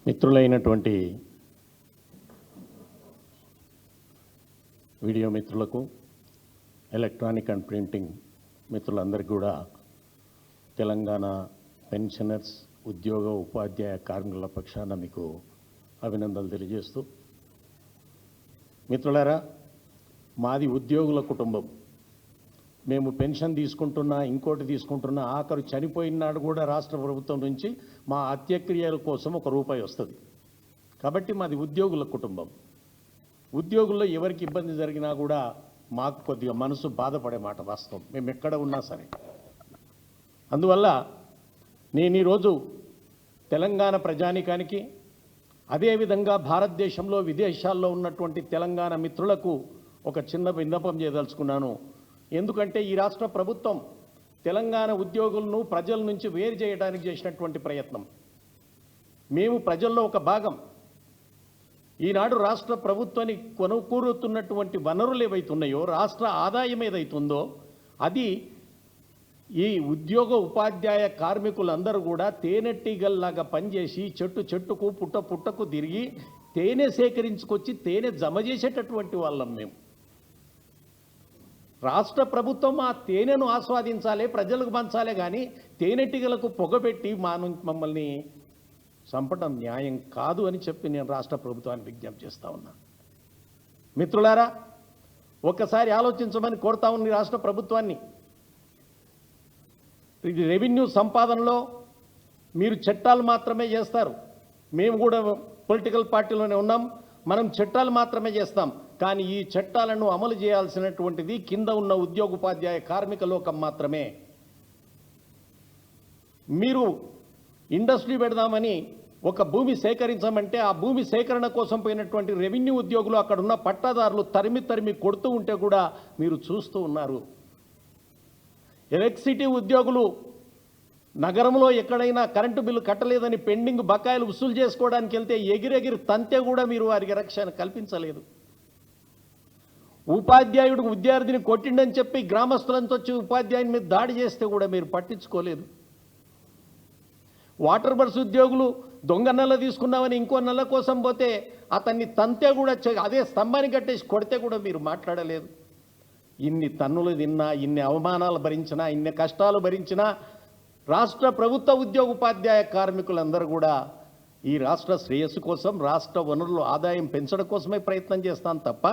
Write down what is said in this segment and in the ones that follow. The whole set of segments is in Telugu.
మిత్రులైనటువంటి వీడియో మిత్రులకు, ఎలక్ట్రానిక్ అండ్ ప్రింటింగ్ మిత్రులందరికీ కూడా తెలంగాణ పెన్షనర్స్ ఉద్యోగ ఉపాధ్యాయ కార్మికుల పక్షాన మీకు అభినందనలు తెలియజేస్తూ, మిత్రులారా, మాది ఉద్యోగుల కుటుంబం. మేము పెన్షన్ తీసుకుంటున్నా, ఇంకోటి తీసుకుంటున్నా, ఆఖరు చనిపోయిన నాడు కూడా రాష్ట్ర ప్రభుత్వం నుంచి మా అంత్యక్రియల కోసం ₹1 వస్తుంది. కాబట్టి మాది ఉద్యోగుల కుటుంబం. ఉద్యోగుల్లో ఎవరికి ఇబ్బంది జరిగినా కూడా మాకు కొద్దిగా మనసు బాధపడే మాట వాస్తవం, మేము ఎక్కడ ఉన్నా సరే. అందువల్ల నేను ఈరోజు తెలంగాణ ప్రజానీకానికి, అదేవిధంగా భారతదేశంలో విదేశాల్లో ఉన్నటువంటి తెలంగాణ మిత్రులకు ఒక చిన్న విన్నపం చేయదలుచుకున్నాను. ఎందుకంటే ఈ రాష్ట్ర ప్రభుత్వం తెలంగాణ ఉద్యోగులను ప్రజల నుంచి వేరు చేయడానికి చేసినటువంటి ప్రయత్నం. మేము ప్రజల్లో ఒక భాగం. ఈనాడు రాష్ట్ర ప్రభుత్వాన్ని కొనుకూరుతున్నటువంటి వనరులు ఏవైతున్నాయో, రాష్ట్ర ఆదాయం ఏదైతుందో, అది ఈ ఉద్యోగ ఉపాధ్యాయ కార్మికులందరూ కూడా తేనెటీగల్లాగా పనిచేసి చెట్టు చెట్టుకు పుట్ట పుట్టకు తిరిగి తేనె సేకరించుకొచ్చి తేనె జమ చేసేటటువంటి వాళ్ళం మేము. రాష్ట్ర ప్రభుత్వం ఆ తేనెను ఆస్వాదించాలి, ప్రజలకు పంచాలే, కానీ తేనెటీగలకు పొగబెట్టి మమ్మల్ని చంపడం న్యాయం కాదు అని చెప్పి నేను రాష్ట్ర ప్రభుత్వాన్ని విజ్ఞప్తి చేస్తా ఉన్నా. మిత్రులారా, ఒక్కసారి ఆలోచించమని కోరుతా ఉంది రాష్ట్ర ప్రభుత్వాన్ని. ఇది రెవెన్యూ సంపాదనలో మీరు చట్టాలు మాత్రమే చేస్తారు. మేము కూడా పొలిటికల్ పార్టీలోనే ఉన్నాం, మనం చట్టాలు మాత్రమే చేస్తాం. కానీ ఈ చట్టాలను అమలు చేయాల్సినటువంటిది కింద ఉన్న ఉద్యోగోపాధ్యాయ కార్మిక లోకం మాత్రమే. మీరు ఇండస్ట్రీ పెడదామని ఒక భూమి సేకరించమంటే ఆ భూమి సేకరణ కోసం పోయినటువంటి రెవెన్యూ ఉద్యోగులు, అక్కడ ఉన్న పట్టాదారులు తరిమి కొడుతూ ఉంటే కూడా మీరు చూస్తూ ఉన్నారు. ఎలక్ట్రిసిటీ ఉద్యోగులు నగరంలో ఎక్కడైనా కరెంటు బిల్లు కట్టలేదని పెండింగ్ బకాయిలు వసూలు చేసుకోవడానికి వెళ్తే ఎగిరెగిరి తంతే కూడా మీరు వారికి రక్షణ కల్పించలేదు. ఉపాధ్యాయుడు విద్యార్థిని కొట్టిండని చెప్పి గ్రామస్తులంతా వచ్చి ఉపాధ్యాయుని మీద దాడి చేస్తే కూడా మీరు పట్టించుకోలేదు. వాటర్ బస్ ఉద్యోగులు దొంగ నెల తీసుకున్నామని ఇంకో నెల కోసం పోతే అతన్ని తంతే కూడా అదే స్తంభాన్ని కట్టేసి కొడితే కూడా మీరు మాట్లాడలేదు. ఇన్ని తన్నులు తిన్నా, ఇన్ని అవమానాలు భరించినా, ఇన్ని కష్టాలు భరించినా రాష్ట్ర ప్రభుత్వ ఉద్యోగోపాధ్యాయ కార్మికులందరూ కూడా ఈ రాష్ట్ర శ్రేయస్సు కోసం, రాష్ట్ర వనరులు ఆదాయం పెంచడం కోసమే ప్రయత్నం చేస్తాం తప్ప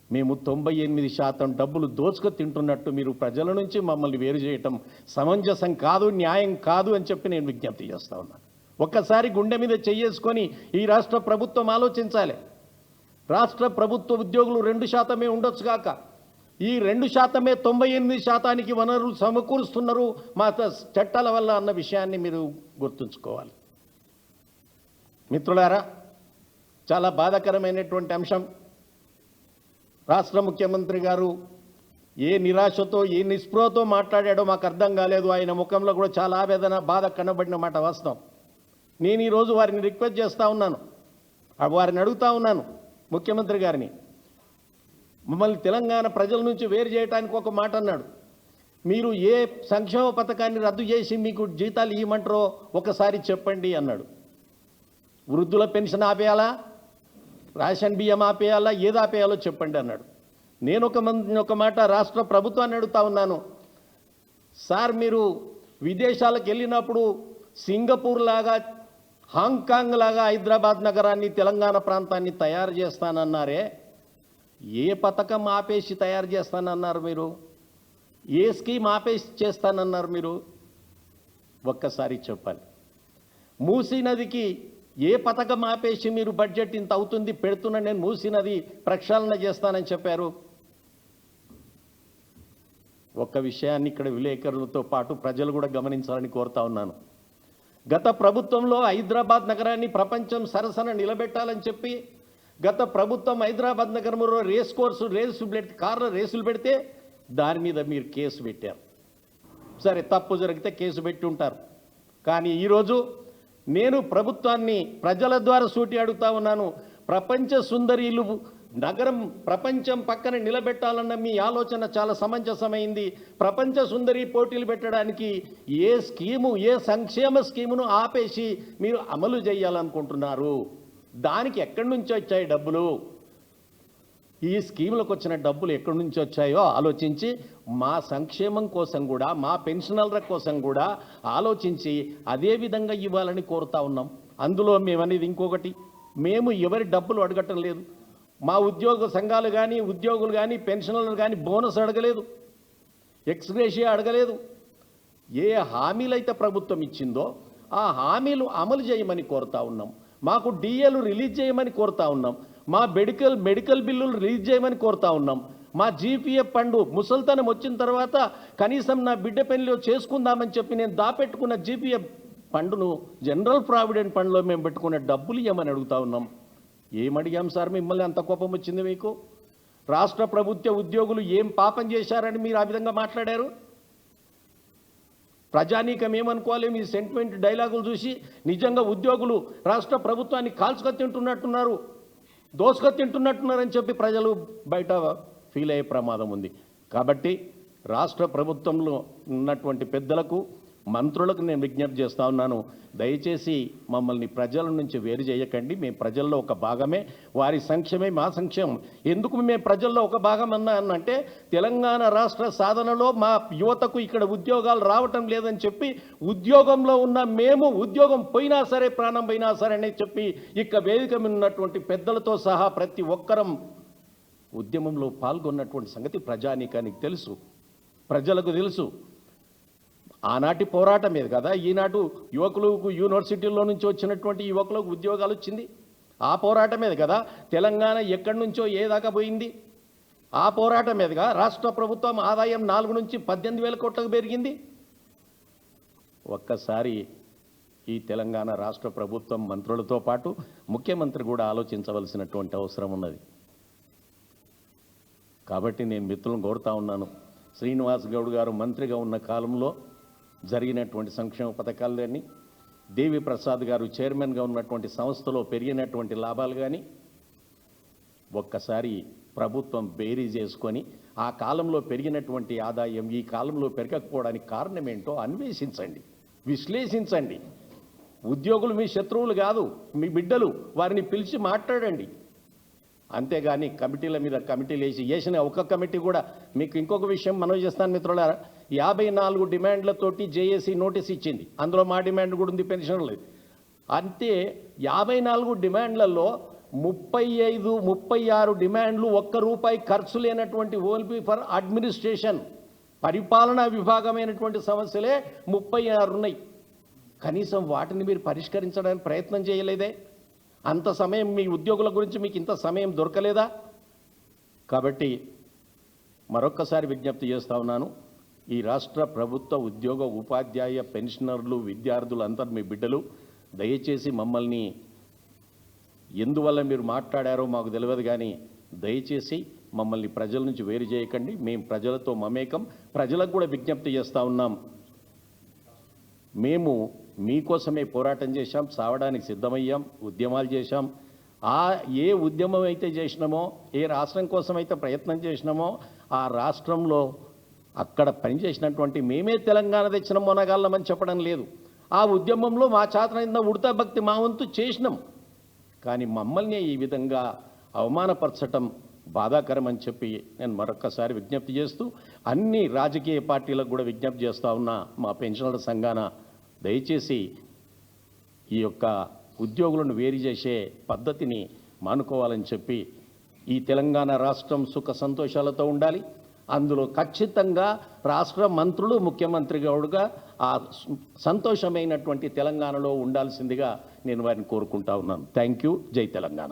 మేము 98% డబ్బులు దోచుకు తింటున్నట్టు మీరు ప్రజల నుంచి మమ్మల్ని వేరు చేయటం సమంజసం కాదు, న్యాయం కాదు అని చెప్పి నేను విజ్ఞప్తి చేస్తా ఉన్నాను. ఒక్కసారి గుండె మీద చెయ్యేసుకొని ఈ రాష్ట్ర ప్రభుత్వం ఆలోచించాలి. రాష్ట్ర ప్రభుత్వ ఉద్యోగులు 2% ఉండొచ్చు కాక, ఈ 2% 98% వనరులు సమకూరుస్తున్నారు మా చట్టాల వల్ల అన్న విషయాన్ని మీరు గుర్తుంచుకోవాలి. మిత్రులారా, చాలా బాధాకరమైనటువంటి అంశం. రాష్ట్ర ముఖ్యమంత్రి గారు ఏ నిరాశతో, ఏ నిస్పృహతో మాట్లాడాడో మాకు అర్థం కాలేదు. ఆయన ముఖంలో కూడా చాలా ఆవేదన, బాధ కనబడిన మాట వాస్తవం. నేను ఈరోజు వారిని రిక్వెస్ట్ చేస్తూ ఉన్నాను, వారిని అడుగుతా ఉన్నాను, ముఖ్యమంత్రి గారిని, మమ్మల్ని తెలంగాణ ప్రజల నుంచి వేరు చేయడానికి ఒక మాట అన్నాడు. మీరు ఏ సంక్షేమ పథకాన్ని రద్దు చేసి మీకు జీతాలు ఇవ్వమంటారో ఒకసారి చెప్పండి అన్నాడు. వృద్ధుల పెన్షన్ ఆపేయాలా, రేషన్ బియ్యం ఆపేయాలా, ఏది ఆపేయాలో చెప్పండి అన్నాడు. నేను ఒక మాట రాష్ట్ర ప్రభుత్వాన్ని అడుగుతా ఉన్నాను. సార్, మీరు విదేశాలకు వెళ్ళినప్పుడు సింగపూర్ లాగా, హాంకాంగ్ లాగా హైదరాబాద్ నగరాన్ని, తెలంగాణ ప్రాంతాన్ని తయారు చేస్తానన్నారే, ఏ పథకం ఆపేసి తయారు చేస్తానన్నారు మీరు? ఏ స్కీమ్ ఆపేసి చేస్తానన్నారు మీరు? ఒక్కసారి చెప్పాలి. మూసీ నదికి ఏ పథకం ఆపేసి మీరు బడ్జెట్ ఇంత అవుతుంది పెడుతున్నా, నేను మూసీ నది ప్రక్షాళన చేస్తానని చెప్పారు? ఒక్క విషయాన్ని ఇక్కడ విలేకరులతో పాటు ప్రజలు కూడా గమనించాలని కోరుతా ఉన్నాను. గత ప్రభుత్వంలో హైదరాబాద్ నగరాన్ని ప్రపంచం సరసన నిలబెట్టాలని చెప్పి గత ప్రభుత్వం హైదరాబాద్ నగరంలో కార్ల రేసులు పెడితే దాని మీద మీరు కేసు పెట్టారు. సరే, తప్పు జరిగితే కేసు పెట్టి ఉంటారు. కానీ ఈరోజు నేను ప్రభుత్వాన్ని ప్రజల ద్వారా సూటి అడుగుతా ఉన్నాను. ప్రపంచ సుందరీలు నగరం ప్రపంచం పక్కన నిలబెట్టాలన్న మీ ఆలోచన చాలా సమంజసమైంది. ప్రపంచ సుందరి పోటీలు పెట్టడానికి ఏ స్కీము, ఏ సంక్షేమ స్కీమును ఆపేసి మీరు అమలు చేయాలనుకుంటున్నారు? దానికి ఎక్కడి నుంచి వచ్చాయి డబ్బులు? ఈ స్కీములకు వచ్చిన డబ్బులు ఎక్కడి నుంచి వచ్చాయో ఆలోచించి మా సంక్షేమం కోసం కూడా, మా పెన్షనర్ల కోసం కూడా ఆలోచించి అదే విధంగా ఇవ్వాలని కోరుతా ఉన్నాం. అందులో మేమనేది ఇంకొకటి, మేము ఎవరి డబ్బులు అడగటం లేదు. మా ఉద్యోగ సంఘాలు కానీ, ఉద్యోగులు కానీ, పెన్షనర్లు కానీ బోనస్ అడగలేదు, ఎక్స్గ్రేషియా అడగలేదు. ఏ హామీలు అయితే ప్రభుత్వం ఇచ్చిందో ఆ హామీలు అమలు చేయమని కోరుతా ఉన్నాం. మాకు డిఏలు రిలీజ్ చేయమని కోరుతా ఉన్నాం. మా మెడికల్ బిల్లులు రిలీజ్ చేయమని కోరుతా ఉన్నాం. మా జీపీఎఫ్ ఫండ్ ముసల్తనం వచ్చిన తర్వాత కనీసం నా బిడ్డ పెళ్లిలో చేసుకుందామని చెప్పి నేను దాపెట్టుకున్న జీపీఎఫ్ ఫండ్ను జనరల్ ప్రావిడెంట్ ఫండ్లో మేము పెట్టుకున్న డబ్బులు ఇవ్వమని అడుగుతా ఉన్నాం. ఏమడిగాం సార్ మిమ్మల్ని అంత కోపం వచ్చింది మీకు? రాష్ట్ర ప్రభుత్వ ఉద్యోగులు ఏం పాపం చేశారని మీరు ఆ విధంగా మాట్లాడారు? ప్రజానీకం ఏమనుకోవాలి మీ సెంటిమెంట్ డైలాగులు చూసి? నిజంగా ఉద్యోగులు రాష్ట్ర ప్రభుత్వాన్ని కాల్చుకొని తింటున్నట్టున్నారు, దోసుకొని తింటున్నట్టున్నారని చెప్పి ప్రజలు బయట ఫీల్ అయ్యే ప్రమాదం ఉంది. కాబట్టి రాష్ట్ర ప్రభుత్వంలో ఉన్నటువంటి పెద్దలకు, మంత్రులకు నేను విజ్ఞప్తి చేస్తూ ఉన్నాను, దయచేసి మమ్మల్ని ప్రజల నుంచి వేరు చేయకండి. మేము ప్రజల్లో ఒక భాగమే, వారి సంక్షేమే మా సంక్షేమం. ఎందుకు మేము ప్రజల్లో ఒక భాగం అన్నంటే, తెలంగాణ రాష్ట్ర సాధనలో మా యువతకు ఇక్కడ ఉద్యోగాలు రావటం లేదని చెప్పి, ఉద్యోగంలో ఉన్న మేము ఉద్యోగం పోయినా సరే, ప్రాణం పోయినా సరే అని చెప్పి ఇక వేదిక మీద ఉన్నటువంటి పెద్దలతో సహా ప్రతి ఒక్కరం ఉద్యమంలో పాల్గొన్నటువంటి సంగతి ప్రజానీకానికి తెలుసు, ప్రజలకు తెలుసు. ఆనాటి పోరాటం మీద కదా ఈనాడు యువకులకు యూనివర్సిటీల్లో నుంచి వచ్చినటువంటి యువకులకు ఉద్యోగాలు వచ్చింది. ఆ పోరాటం మీద కదా తెలంగాణ ఎక్కడి నుంచో ఏ దాకా పోయింది. ఆ పోరాటం మీదుగా రాష్ట్ర ప్రభుత్వం ఆదాయం 4 నుంచి 18,000 కోట్లకు పెరిగింది. ఒక్కసారి ఈ తెలంగాణ రాష్ట్ర ప్రభుత్వం మంత్రులతో పాటు ముఖ్యమంత్రి కూడా ఆలోచించవలసినటువంటి అవసరం ఉన్నది. కాబట్టి నేను మిత్రులను కోరుతా ఉన్నాను, శ్రీనివాస్ గౌడ్ గారు మంత్రిగా ఉన్న కాలంలో జరిగినటువంటి సంక్షేమ పథకాలు కానీ, దేవి ప్రసాద్ గారు చైర్మన్గా ఉన్నటువంటి సంస్థలో పెరిగినటువంటి లాభాలు కానీ ఒక్కసారి ప్రభుత్వం బేరీ చేసుకొని ఆ కాలంలో పెరిగినటువంటి ఆదాయం ఈ కాలంలో పెరగకపోవడానికి కారణం ఏంటో అన్వేషించండి, విశ్లేషించండి. ఉద్యోగులు మీ శత్రువులు కాదు, మీ బిడ్డలు, వారిని పిలిచి మాట్లాడండి. అంతేగాని కమిటీల మీద కమిటీలు వేసిన ఒక్క కమిటీ కూడా మీకు ఇంకొక విషయం మనవి చేస్తాను మిత్రులారా, 54 డిమాండ్లతోటి జేఏసీ నోటీస్ ఇచ్చింది. అందులో మా డిమాండ్ కూడా ఉంది, పెన్షన్లు. అంతే 54 డిమాండ్లలో 36 డిమాండ్లు ₹1 ఖర్చు లేనటువంటి ఓన్లీ ఫర్ అడ్మినిస్ట్రేషన్, పరిపాలనా విభాగమైనటువంటి సమస్యలే 36 ఉన్నాయి. కనీసం వాటిని మీరు పరిష్కరించడానికి ప్రయత్నం చేయలేదే? అంత సమయం మీ ఉద్యోగుల గురించి మీకు ఇంత సమయం దొరకలేదా? కాబట్టి మరొక్కసారి విజ్ఞప్తి చేస్తా ఉన్నాను, ఈ రాష్ట్ర ప్రభుత్వ ఉద్యోగ ఉపాధ్యాయ పెన్షనర్లు విద్యార్థులు అందరూ మీ బిడ్డలు. దయచేసి మమ్మల్ని ఎందువల్ల మీరు మాట్లాడారో మాకు తెలియదు, కానీ దయచేసి మమ్మల్ని ప్రజల నుంచి వేరు చేయకండి. మేము ప్రజలతో మమేకం. ప్రజలకు కూడా విజ్ఞప్తి చేస్తూ ఉన్నాం, మేము మీకోసమే పోరాటం చేశాం, సావడానికి సిద్ధమయ్యాం, ఉద్యమాలు చేశాం. ఏ ఉద్యమం అయితే చేసినామో, ఏ రాష్ట్రం కోసం అయితే ప్రయత్నం చేసినామో ఆ రాష్ట్రంలో అక్కడ పనిచేసినటువంటి మేమే తెలంగాణ తెచ్చిన మొనగాళ్ళమని చెప్పడం లేదు. ఆ ఉద్యమంలో మా చేతనైన ఉడతా భక్తి మా వంతు చేసినాం. కానీ మమ్మల్ని ఈ విధంగా అవమానపరచటం బాధాకరం అని చెప్పి నేను మరొక్కసారి విజ్ఞప్తి చేస్తూ, అన్ని రాజకీయ పార్టీలకు కూడా విజ్ఞప్తి చేస్తూ ఉన్నా, మా పెన్షనర్ల సంఘాన దయచేసి ఈ యొక్క ఉద్యోగులను వేరు చేసే పద్ధతిని మానుకోవాలని చెప్పి, ఈ తెలంగాణ రాష్ట్రం సుఖ సంతోషాలతో ఉండాలి. అందులో ఖచ్చితంగా రాష్ట్ర మంత్రులు ముఖ్యమంత్రి గౌడ్గా ఆ సంతోషమైనటువంటి తెలంగాణలో ఉండాల్సిందిగా నేను వారిని కోరుకుంటా ఉన్నాను. Thank you. జై తెలంగాణ.